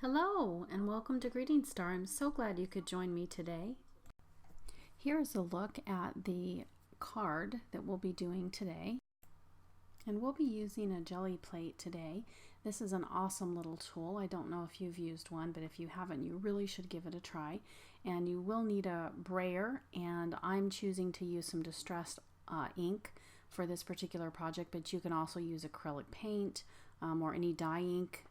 Hello and welcome to Greetingstar. I'm so glad you could join me today. Here is a look at the card that we'll be doing today. And we'll be using a jelly plate today. This is an awesome little tool. I don't know if you've used one, but if you haven't, you really should give it a try. And you will need a brayer, and I'm choosing to use some distressed ink for this particular project, but you can also use acrylic paint or any dye ink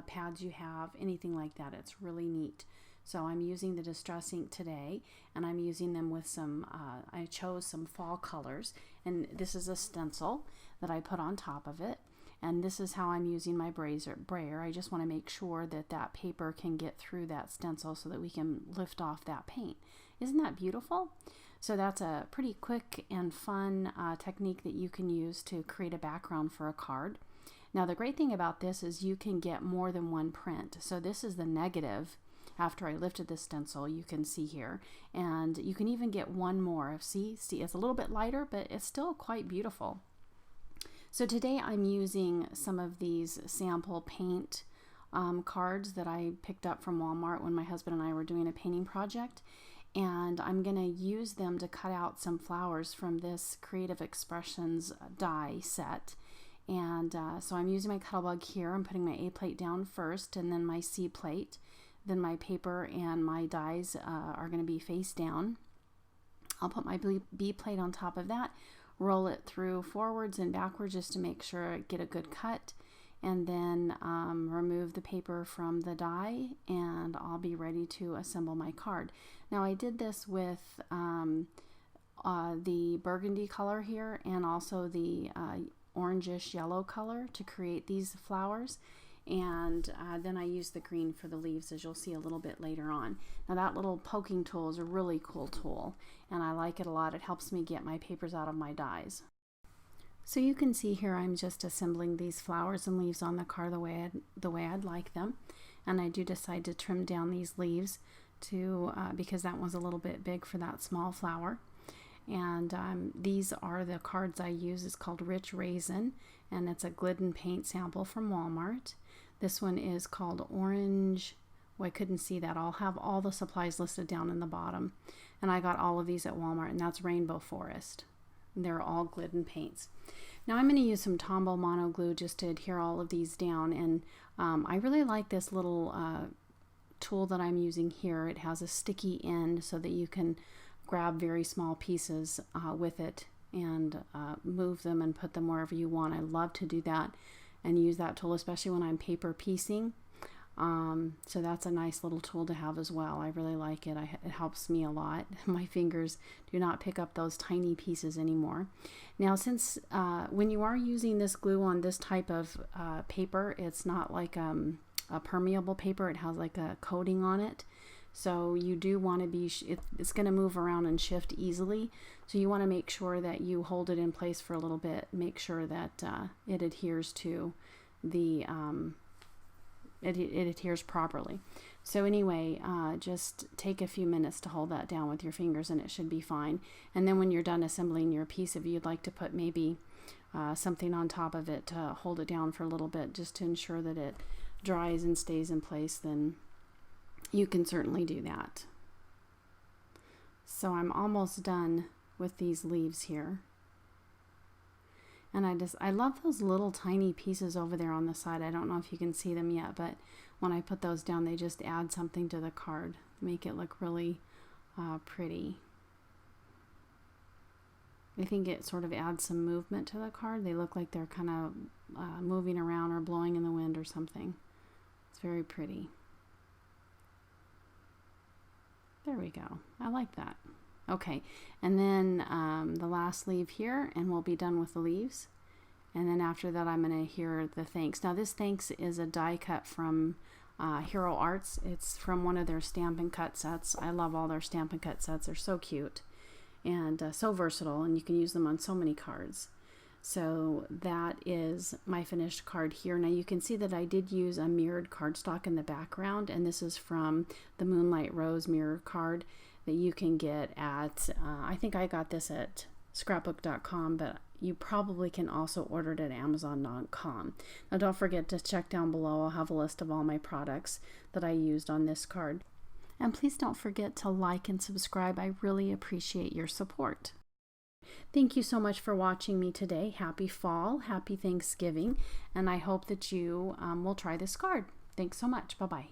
pads you have, anything like that. It's really neat. So I'm using the distress ink today, and I'm using them with some, I chose some fall colors, and this is a stencil that I put on top of it, and this is how I'm using my brayer. I just want to make sure that that paper can get through that stencil so that we can lift off that paint. Isn't that beautiful? So that's a pretty quick and fun technique that you can use to create a background for a card. Now the great thing about this is you can get more than one print. So this is the negative after I lifted the stencil, you can see here, and you can even get one more. See, it's a little bit lighter, but it's still quite beautiful. So today I'm using some of these sample paint cards that I picked up from Walmart when my husband and I were doing a painting project, and I'm going to use them to cut out some flowers from this Creative Expressions die set. And so I'm using my Cuttlebug here. I'm putting my A plate down first, and then my C plate. Then my paper and my dies are going to be face down. I'll put my B plate on top of that, roll it through forwards and backwards just to make sure I get a good cut, and then remove the paper from the die, and I'll be ready to assemble my card. Now I did this with the burgundy color here and also the orangish yellow color to create these flowers, and then I used the green for the leaves, as you'll see a little bit later on. Now that little poking tool is a really cool tool, and I like it a lot. It helps me get my papers out of my dies. So you can see here I'm just assembling these flowers and leaves on the card the way I'd like them, and I do decide to trim down these leaves to because that was a little bit big for that small flower. And these are the cards I use. It's called Rich Raisin, and it's a Glidden paint sample from Walmart. This one is called Orange. Well, I couldn't see that. I'll have all the supplies listed down in the bottom. And I got all of these at Walmart, and that's Rainbow Forest. And they're all Glidden paints. Now I'm going to use some Tombow Mono Glue just to adhere all of these down. And I really like this little tool that I'm using here. It has a sticky end so that you can grab very small pieces with it and move them and put them wherever you want. I love to do that and use that tool, especially when I'm paper piecing. So that's a nice little tool to have as well. I really like it. It helps me a lot. My fingers do not pick up those tiny pieces anymore. Now, since when you are using this glue on this type of paper, it's not like a permeable paper. It has like a coating on it. So you do want to be, it's going to move around and shift easily. So you want to make sure that you hold it in place for a little bit. Make sure that it adheres to the, it adheres properly. So anyway, just take a few minutes to hold that down with your fingers and it should be fine. And then when you're done assembling your piece, if you'd like to put maybe something on top of it to hold it down for a little bit just to ensure that it dries and stays in place, then you can certainly do that. So I'm almost done with these leaves here. And I love those little tiny pieces over there on the side. I don't know if you can see them yet, but when I put those down, they just add something to the card, make it look really pretty. I think it sort of adds some movement to the card. They look like they're kind of moving around or blowing in the wind or something. It's very pretty. There we go. I like that. Okay, and then the last leaf here, and we'll be done with the leaves. And then after that, I'm going to hear the thanks. Now, this thanks is a die cut from Hero Arts. It's from one of their Stamp and Cut sets. I love all their Stamp and Cut sets. They're so cute and so versatile, and you can use them on so many cards. So that is my finished card here. Now you can see that I did use a mirrored cardstock in the background, and this is from the Moonlight Rose mirror card that you can get at, I think I got this at scrapbook.com, but you probably can also order it at Amazon.com. Now don't forget to check down below. I'll have a list of all my products that I used on this card. And please don't forget to like and subscribe. I really appreciate your support. Thank you so much for watching me today. Happy fall, happy Thanksgiving, and I hope that you will try this card. Thanks so much. Bye-bye.